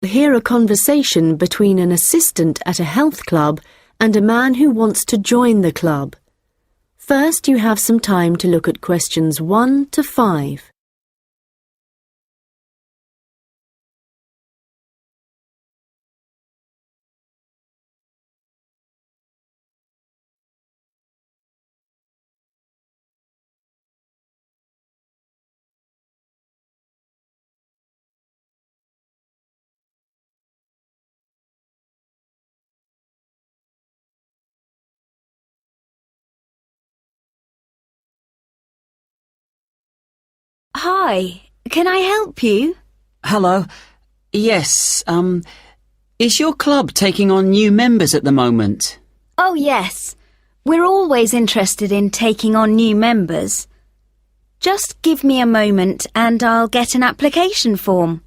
Hear a conversation between an assistant at a health club and a man who wants to join the club. First, you have some time to look at questions 1 to 5. Hi, can I help you? Hello. Yes, is your club taking on new members at the moment? Oh yes, we're always interested in taking on new members. Just give me a moment and I'll get an application form.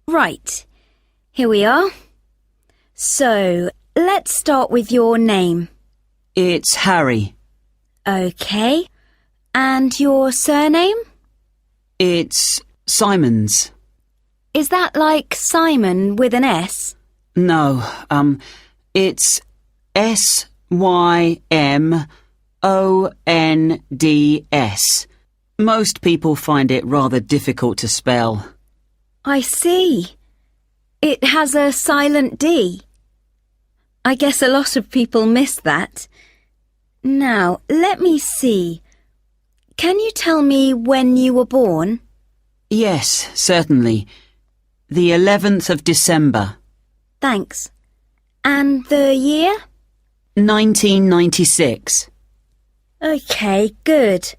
Right, here we are. So, let's start with your name. It's Harry. Okay, and your surname? It's Simons. Is that like Simon with an S? No, it's Symonds. Most people find it rather difficult to spell. I see. It has a silent D. I guess a lot of people miss that. Now, let me see. Can you tell me when you were born? Yes, certainly. The 11th of December. Thanks. And the year? 1996. Okay, good.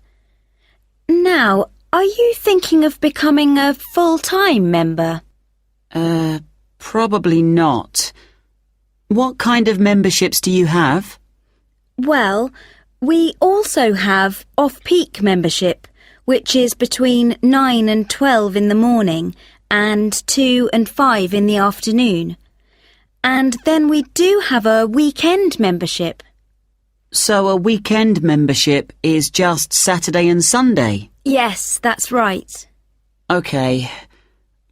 Now, are you thinking of becoming a full-time member? Probably not. What kind of memberships do you have? Well, we also have off-peak membership, which is between 9 and 12 in the morning and 2 and 5 in the afternoon. And then we do have a weekend membership. So a weekend membership is just Saturday and Sunday? Yes, that's right. OK.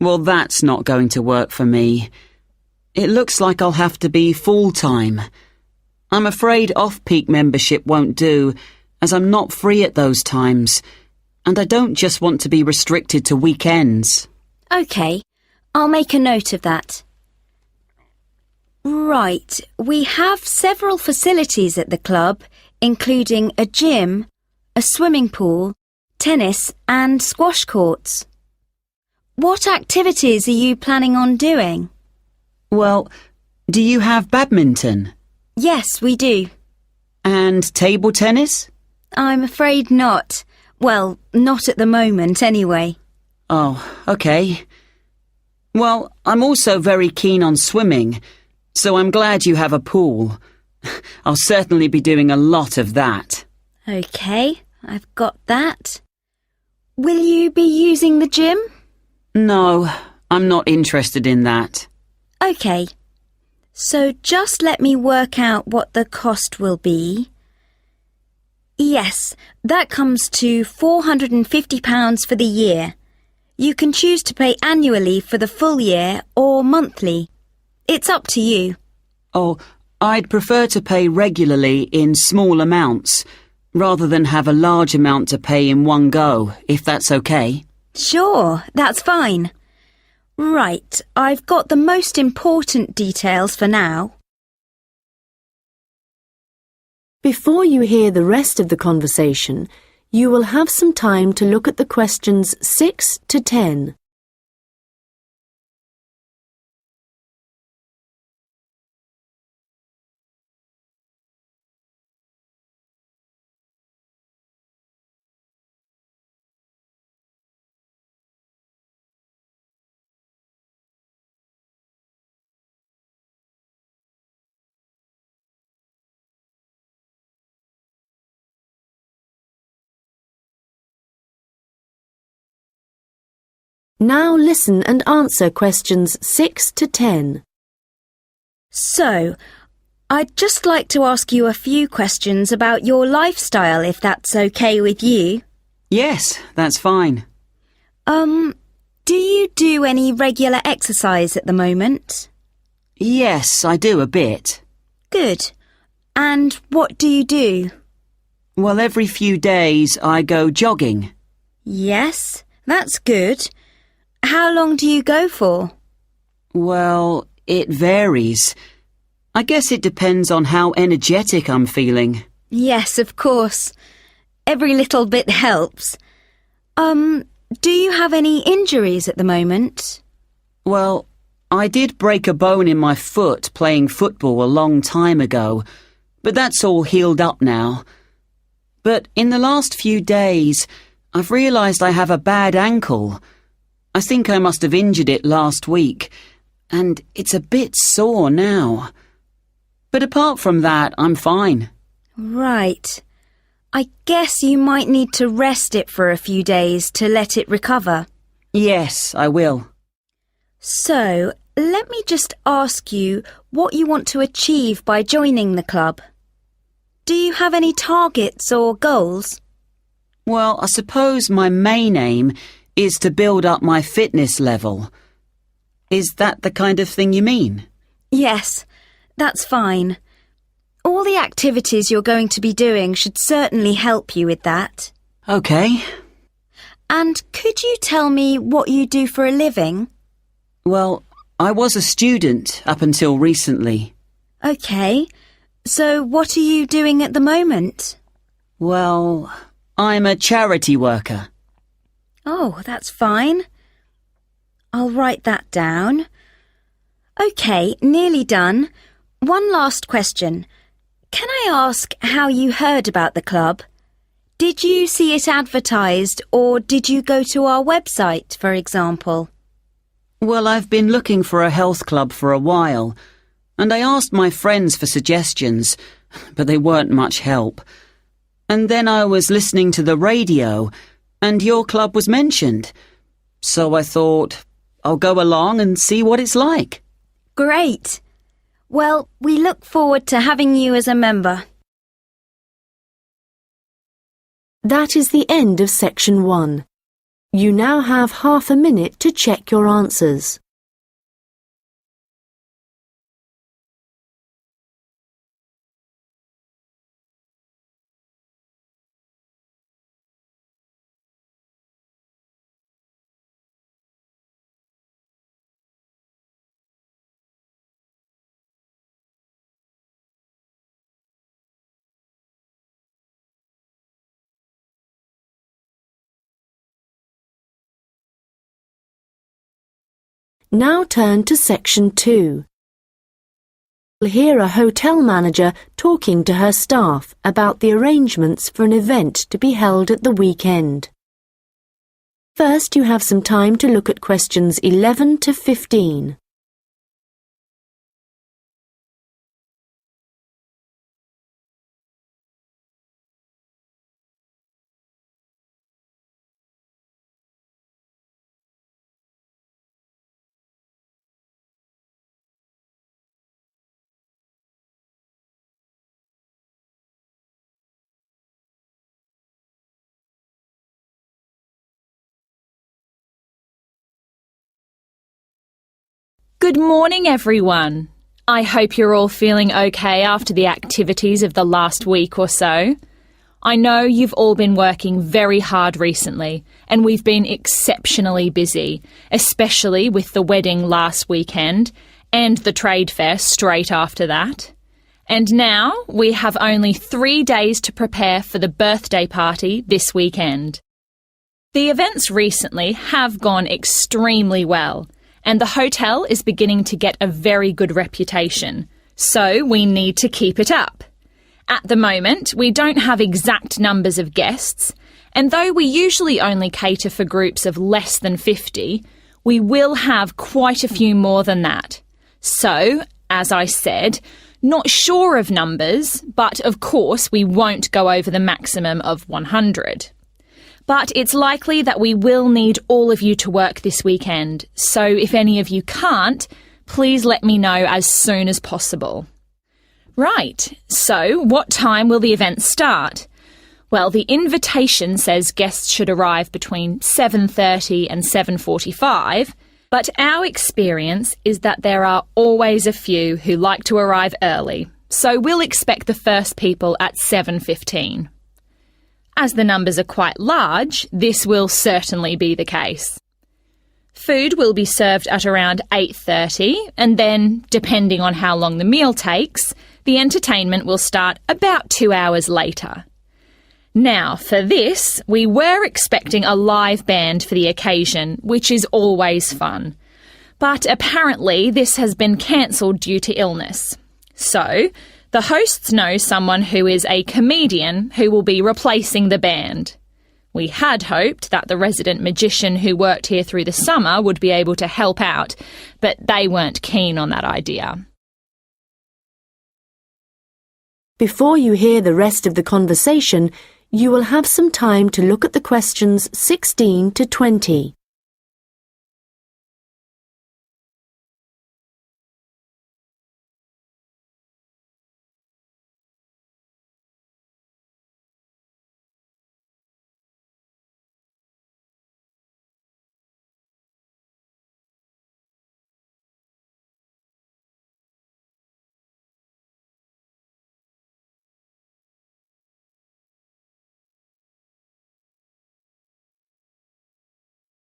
Well, that's not going to work for me. It looks like I'll have to be full-time. I'm afraid off-peak membership won't do, as I'm not free at those times, and I don't just want to be restricted to weekends. OK, I'll make a note of that. Right, we have several facilities at the club, including a gym, a swimming pool, tennis and squash courts. What activities are you planning on doing? Well, do you have badminton? Yes, we do. And table tennis? I'm afraid not. Well, not at the moment, anyway. Oh, OK. Well, I'm also very keen on swimming, so I'm glad you have a pool. I'll certainly be doing a lot of that. OK, I've got that. Will you be using the gym? No, I'm not interested in that. OK. So just let me work out what the cost will be. Yes, that comes to £450 for the year. You can choose to pay annually for the full year or monthly. It's up to you. Oh, I'd prefer to pay regularly in small amounts, rather than have a large amount to pay in one go, if that's okay. Sure, that's fine. Right, I've got the most important details for now. Before you hear the rest of the conversation, you will have some time to look at the questions 6 to 10. Now listen and answer questions 6 to 10. So, I'd just like to ask you a few questions about your lifestyle, if that's okay with you. Yes, that's fine. Do you do any regular exercise at the moment? Yes, I do a bit. Good. And what do you do? Well, every few days I go jogging. Yes, that's good. How long do you go for? Well, it varies. I guess it depends on how energetic I'm feeling. Yes, of course. Every little bit helps. Do you have any injuries at the moment? Well, I did break a bone in my foot playing football a long time ago, but that's all healed up now. But in the last few days, I've realised I have a bad ankle. I think I must have injured it last week, and it's a bit sore now. But apart from that, I'm fine. Right. I guess you might need to rest it for a few days to let it recover. Yes, I will. So, let me just ask you what you want to achieve by joining the club. Do you have any targets or goals? Well, I suppose my main aim is to build up my fitness level. Is that the kind of thing you mean? Yes, that's fine. All the activities you're going to be doing should certainly help you with that. Okay. And could you tell me what you do for a living? Well, I was a student up until recently. Okay. So what are you doing at the moment? Well, I'm a charity worker. Oh, that's fine. I'll write that down. Okay, nearly done. One last question. Can I ask how you heard about the club? Did you see it advertised or did you go to our website, for example? Well, I've been looking for a health club for a while, and I asked my friends for suggestions, but they weren't much help. And then I was listening to the radio, and your club was mentioned. So I thought, I'll go along and see what it's like. Great. Well, we look forward to having you as a member. That is the end of section 1. You now have half a minute to check your answers. Now turn to section 2. You'll hear a hotel manager talking to her staff about the arrangements for an event to be held at the weekend. First, you have some time to look at questions 11 to 15. Good morning, everyone. I hope you're all feeling okay after the activities of the last week or so. I know you've all been working very hard recently, and we've been exceptionally busy, especially with the wedding last weekend and the trade fair straight after that. And now we have only 3 days to prepare for the birthday party this weekend. The events recently have gone extremely well, and the hotel is beginning to get a very good reputation, so we need to keep it up. At the moment, we don't have exact numbers of guests, and though we usually only cater for groups of less than 50, we will have quite a few more than that. So, as I said, not sure of numbers, but of course we won't go over the maximum of 100. But it's likely that we will need all of you to work this weekend, so if any of you can't, please let me know as soon as possible. Right, so what time will the event start? Well, the invitation says guests should arrive between 7:30 and 7:45, but our experience is that there are always a few who like to arrive early, so we'll expect the first people at 7:15. As the numbers are quite large, this will certainly be the case. Food will be served at around 8:30, and then, depending on how long the meal takes, the entertainment will start about 2 hours later. Now, for this, we were expecting a live band for the occasion, which is always fun. But apparently this has been cancelled due to illness. So, the hosts know someone who is a comedian who will be replacing the band. We had hoped that the resident magician who worked here through the summer would be able to help out, but they weren't keen on that idea. Before you hear the rest of the conversation, you will have some time to look at the questions 16 to 20.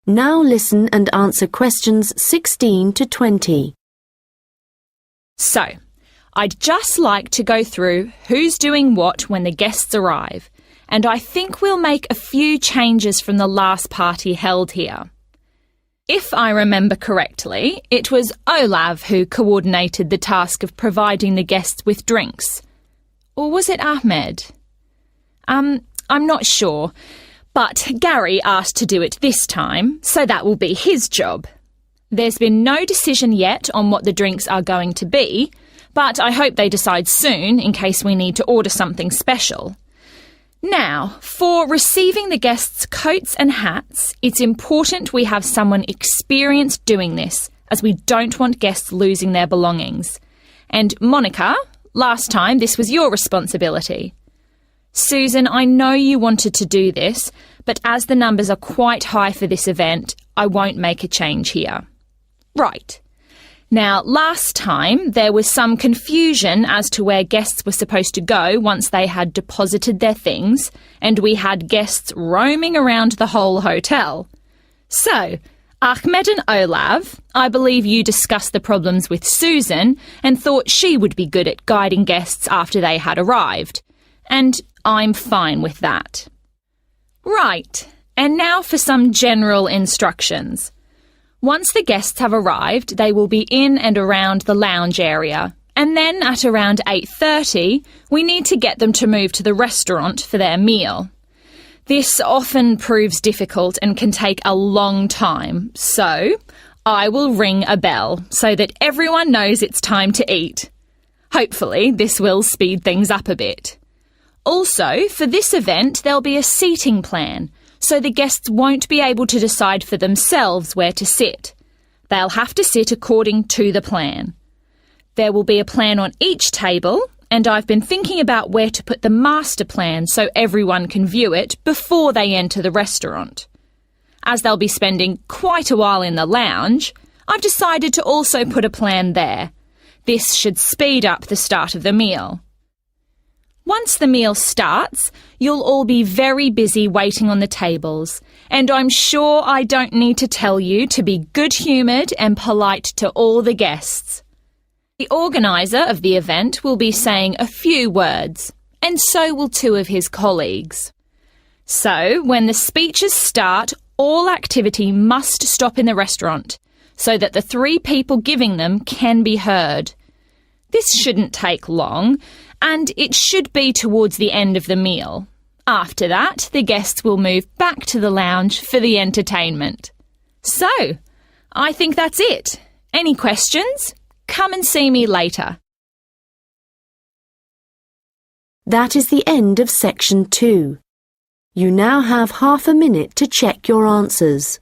Now listen and answer questions 16 to 20. So, I'd just like to go through who's doing what when the guests arrive, and I think we'll make a few changes from the last party held here. If I remember correctly, it was Olav who coordinated the task of providing the guests with drinks. Or was it Ahmed? I'm not sure. But Gary asked to do it this time, so that will be his job. There's been no decision yet on what the drinks are going to be, but I hope they decide soon in case we need to order something special. Now, for receiving the guests' coats and hats, it's important we have someone experienced doing this, as we don't want guests losing their belongings. And Monica, last time this was your responsibility. Susan, I know you wanted to do this, but as the numbers are quite high for this event, I won't make a change here. Right. Now, last time there was some confusion as to where guests were supposed to go once they had deposited their things, and we had guests roaming around the whole hotel. So, Ahmed and Olav, I believe you discussed the problems with Susan and thought she would be good at guiding guests after they had arrived. And I'm fine with that. Right, and now for some general instructions. Once the guests have arrived, they will be in and around the lounge area, and then at around 8:30, we need to get them to move to the restaurant for their meal. This often proves difficult and can take a long time, so I will ring a bell so that everyone knows it's time to eat. Hopefully, this will speed things up a bit. Also, for this event, there'll be a seating plan, so the guests won't be able to decide for themselves where to sit. They'll have to sit according to the plan. There will be a plan on each table, and I've been thinking about where to put the master plan so everyone can view it before they enter the restaurant. As they'll be spending quite a while in the lounge, I've decided to also put a plan there. This should speed up the start of the meal. Once the meal starts, you'll all be very busy waiting on the tables, and I'm sure I don't need to tell you to be good-humoured and polite to all the guests. The organiser of the event will be saying a few words, and so will two of his colleagues. So, when the speeches start, all activity must stop in the restaurant, so that the 3 people giving them can be heard. This shouldn't take long, and it should be towards the end of the meal. After that, the guests will move back to the lounge for the entertainment. So, I think that's it. Any questions? Come and see me later. That is the end of section 2. You now have half a minute to check your answers.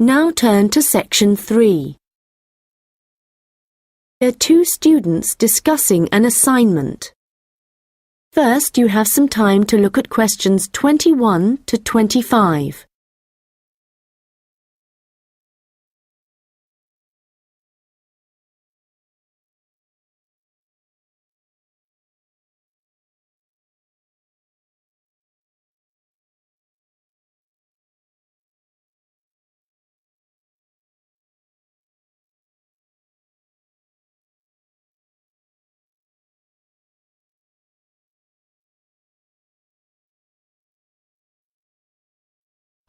Now turn to section 3. There are two students discussing an assignment. First, you have some time to look at questions 21 to 25.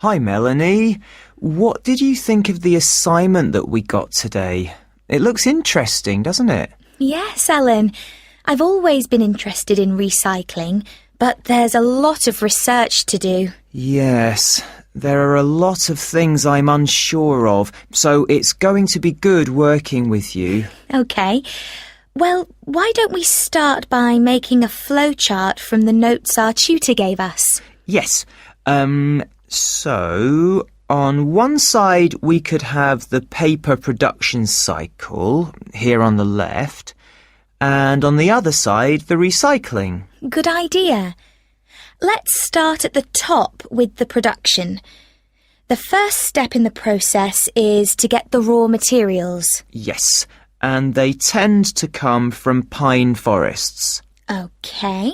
Hi, Melanie. What did you think of the assignment that we got today? It looks interesting, doesn't it? Yes, Ellen. I've always been interested in recycling, but there's a lot of research to do. Yes, there are a lot of things I'm unsure of, so it's going to be good working with you. OK. Well, why don't we start by making a flowchart from the notes our tutor gave us? Yes. So, on one side we could have the paper production cycle, here on the left, and on the other side the recycling. Good idea. Let's start at the top with the production. The first step in the process is to get the raw materials. Yes, and they tend to come from pine forests. OK.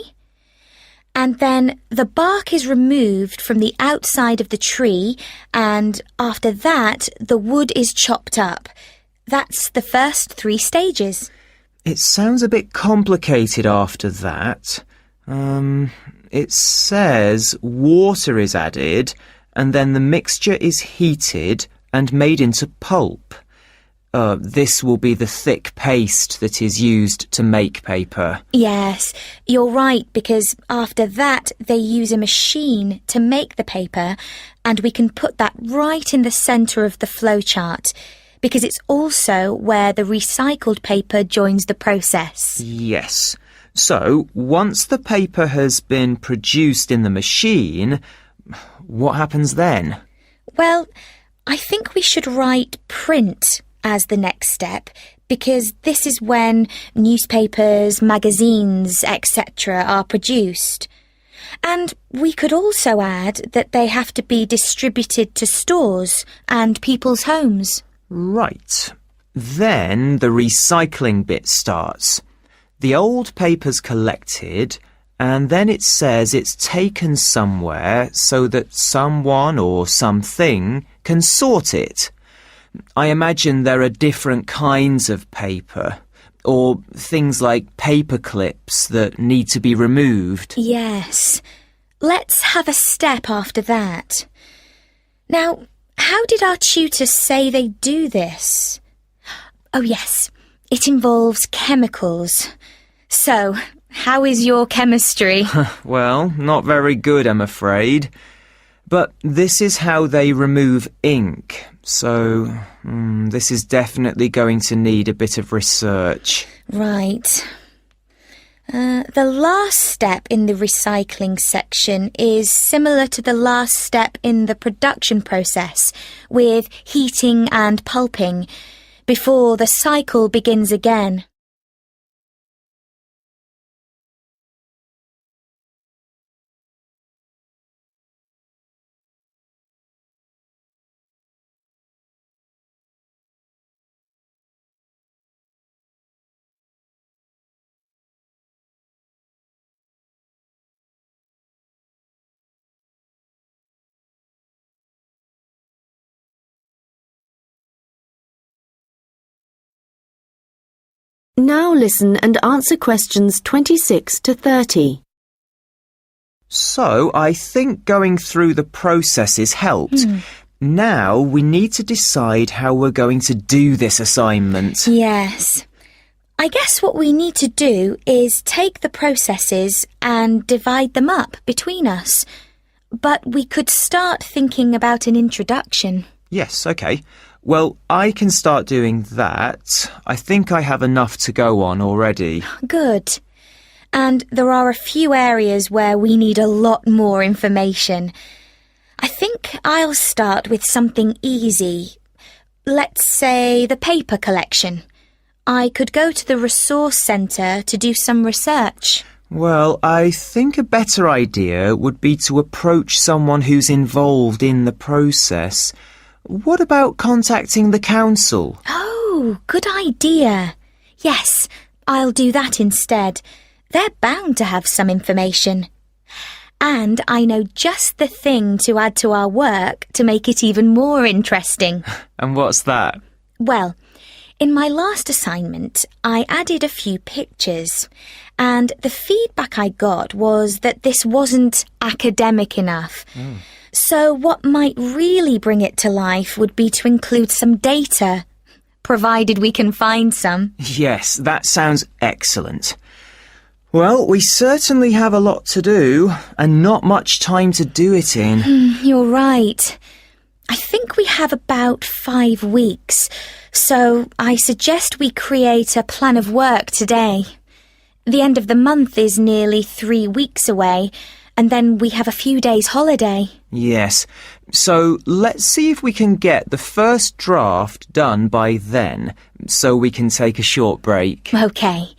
And then the bark is removed from the outside of the tree, and after that, the wood is chopped up. That's the first 3 stages. It sounds a bit complicated after that. It says water is added, and then the mixture is heated and made into pulp. This will be the thick paste that is used to make paper. Yes, you're right, because after that they use a machine to make the paper, and we can put that right in the centre of the flowchart, because it's also where the recycled paper joins the process. Yes. So, once the paper has been produced in the machine, what happens then? Well, I think we should write print as the next step, because this is when newspapers, magazines, etc. are produced. And we could also add that they have to be distributed to stores and people's homes. Right. Then the recycling bit starts. The old paper's collected, and then it says it's taken somewhere so that someone or something can sort it. I imagine there are different kinds of paper, or things like paper clips that need to be removed. Yes. Let's have a step after that. Now, how did our tutor say they do this? Oh yes, it involves chemicals. So, how is your chemistry? Well, not very good, I'm afraid. But this is how they remove ink, so this is definitely going to need a bit of research. Right. The last step in the recycling section is similar to the last step in the production process, with heating and pulping, before the cycle begins again. Now listen and answer questions 26 to 30. So, I think going through the processes helped. Now we need to decide how we're going to do this assignment. Yes. I guess what we need to do is take the processes and divide them up between us. But we could start thinking about an introduction. Yes, OK. Well, I can start doing that. I think I have enough to go on already. Good. And there are a few areas where we need a lot more information. I think I'll start with something easy. Let's say the paper collection. I could go to the resource centre to do some research. Well, I think a better idea would be to approach someone who's involved in the process. What about contacting the council? Oh, good idea. Yes, I'll do that instead. They're bound to have some information. And I know just the thing to add to our work to make it even more interesting. And what's that? Well, in my last assignment, I added a few pictures, and the feedback I got was that this wasn't academic enough. So what might really bring it to life would be to include some data, provided we can find some. Yes, that sounds excellent. Well, we certainly have a lot to do, and not much time to do it in. You're right. I think we have about 5 weeks, so I suggest we create a plan of work today. The end of the month is nearly 3 weeks away, and then we have a few days holiday. Yes, so let's see if we can get the first draft done by then, so we can take a short break. OK.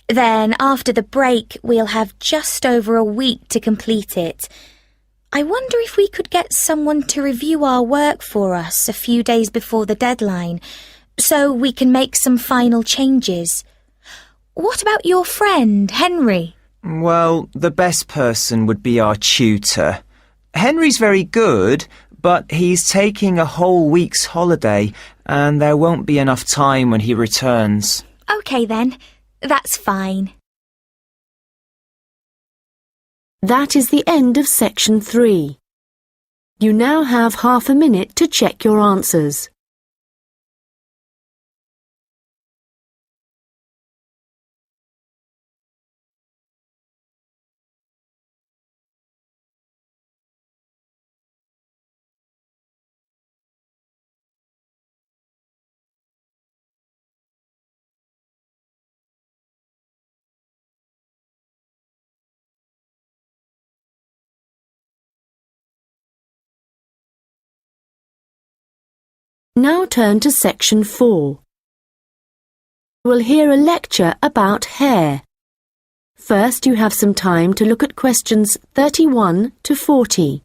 Then after the break, we'll have just over a week to complete it. I wonder if we could get someone to review our work for us a few days before the deadline, so we can make some final changes. What about your friend, Henry? Well, the best person would be our tutor. Henry's very good, but he's taking a whole week's holiday, and there won't be enough time when he returns. OK then, that's fine. That is the end of section 3. You now have half a minute to check your answers. Now turn to section 4. You will hear a lecture about hair. First, you have some time to look at questions 31 to 40.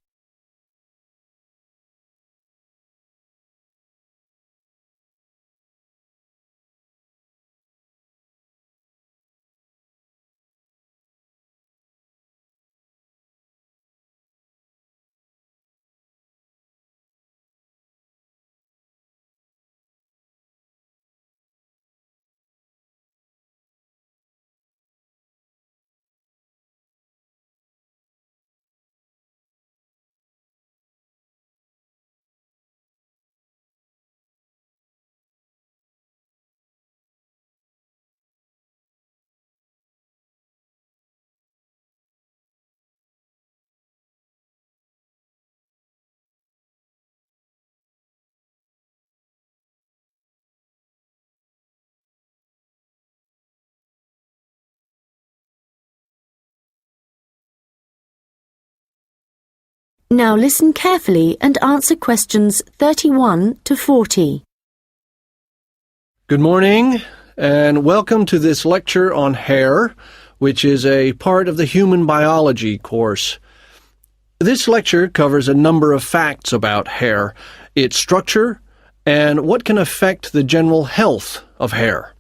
Now listen carefully and answer questions 31 to 40. Good morning, and welcome to this lecture on hair, which is a part of the human biology course. This lecture covers a number of facts about hair, its structure, and what can affect the general health of hair.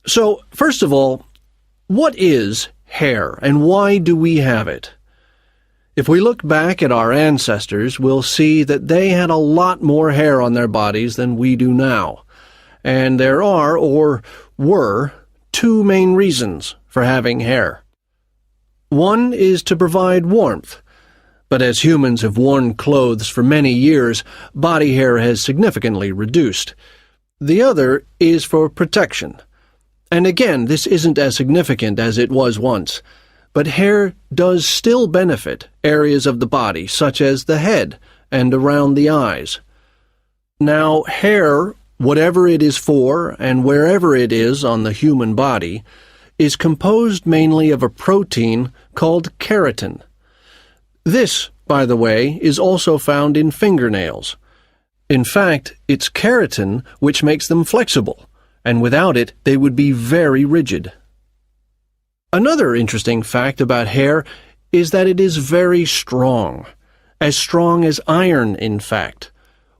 So, first of all, what is hair, and why do we have it? If we look back at our ancestors, we'll see that they had a lot more hair on their bodies than we do now. And there are, or were, 2 main reasons for having hair. One is to provide warmth, but as humans have worn clothes for many years, body hair has significantly reduced. The other is for protection. And again, this isn't as significant as it was once. But hair does still benefit areas of the body, such as the head and around the eyes. Now, hair, whatever it is for and wherever it is on the human body, is composed mainly of a protein called keratin. This, by the way, is also found in fingernails. In fact, it's keratin which makes them flexible, and without it they would be very rigid. Another interesting fact about hair is that it is very strong as iron, in fact.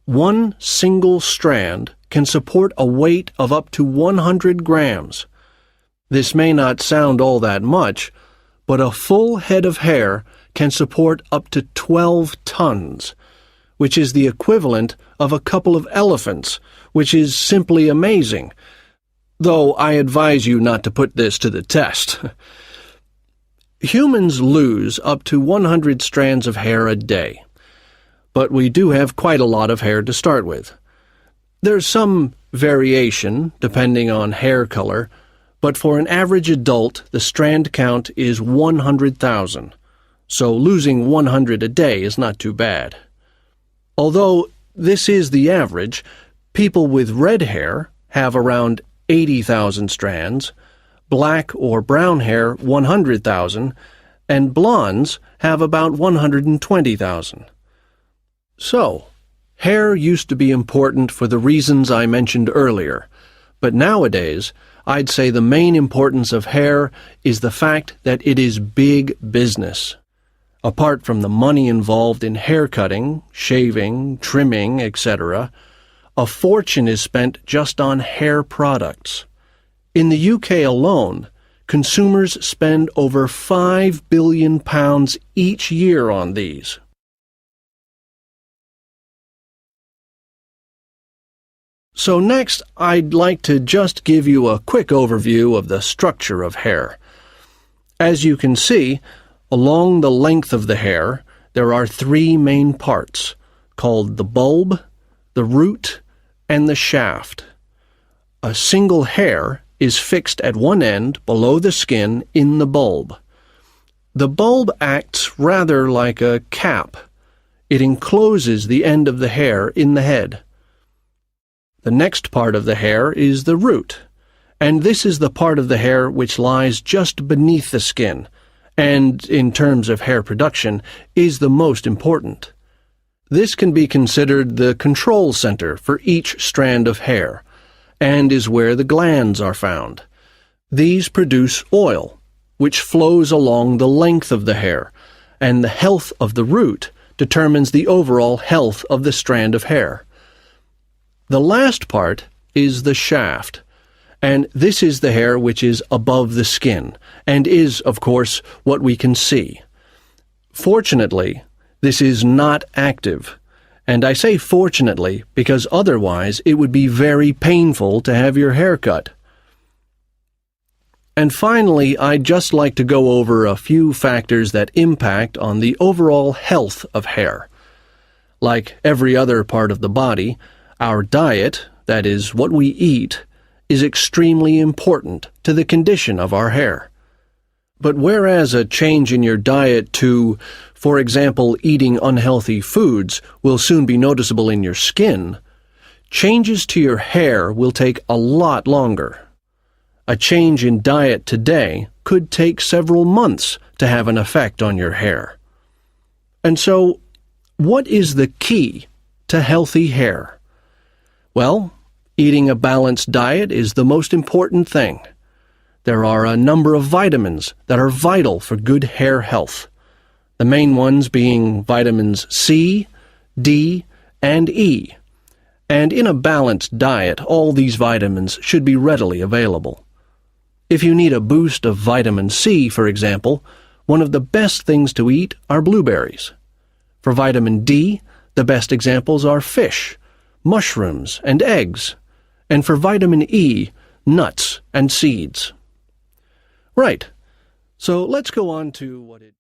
One single strand can support a weight of up to 100 grams. This may not sound all that much, but a full head of hair can support up to 12 tons, which is the equivalent of a couple of elephants, which is simply amazing, though I advise you not to put this to the test. Humans lose up to 100 strands of hair a day, but we do have quite a lot of hair to start with. There's some variation depending on hair color, but for an average adult, the strand count is 100,000, so losing 100 a day is not too bad. Although this is the average, people with red hair have around 80,000 strands, black or brown hair 100,000, and blondes have about 120,000. So, hair used to be important for the reasons I mentioned earlier, but nowadays I'd say the main importance of hair is the fact that it is big business. Apart from the money involved in hair cutting, shaving, trimming, etc., a fortune is spent just on hair products. In the UK alone, consumers spend over £5 billion each year on these. So next, I'd like to just give you a quick overview of the structure of hair. As you can see, along the length of the hair, there are three main parts, called the bulb, the root, and the shaft. A single hair is fixed at one end below the skin in the bulb. The bulb acts rather like a cap. It encloses the end of the hair in the head. The next part of the hair is the root, and this is the part of the hair which lies just beneath the skin, and, in terms of hair production, is the most important. This can be considered the control center for each strand of hair, and is where the glands are found. These produce oil, which flows along the length of the hair, and the health of the root determines the overall health of the strand of hair. The last part is the shaft, and this is the hair which is above the skin, and is, of course, what we can see. Fortunately, this is not active, and I say fortunately because otherwise it would be very painful to have your hair cut. And finally, I'd just like to go over a few factors that impact on the overall health of hair. Like every other part of the body, our diet, that is, what we eat, is extremely important to the condition of our hair. But whereas a change in your diet to, for example, eating unhealthy foods will soon be noticeable in your skin, changes to your hair will take a lot longer. A change in diet today could take several months to have an effect on your hair. And so, what is the key to healthy hair? Well, eating a balanced diet is the most important thing. There are a number of vitamins that are vital for good hair health. The main ones being vitamins C, D, and E. And in a balanced diet, all these vitamins should be readily available. If you need a boost of vitamin C, for example, one of the best things to eat are blueberries. For vitamin D, the best examples are fish, mushrooms, and eggs. And for vitamin E, nuts and seeds. Right. So let's go on to what it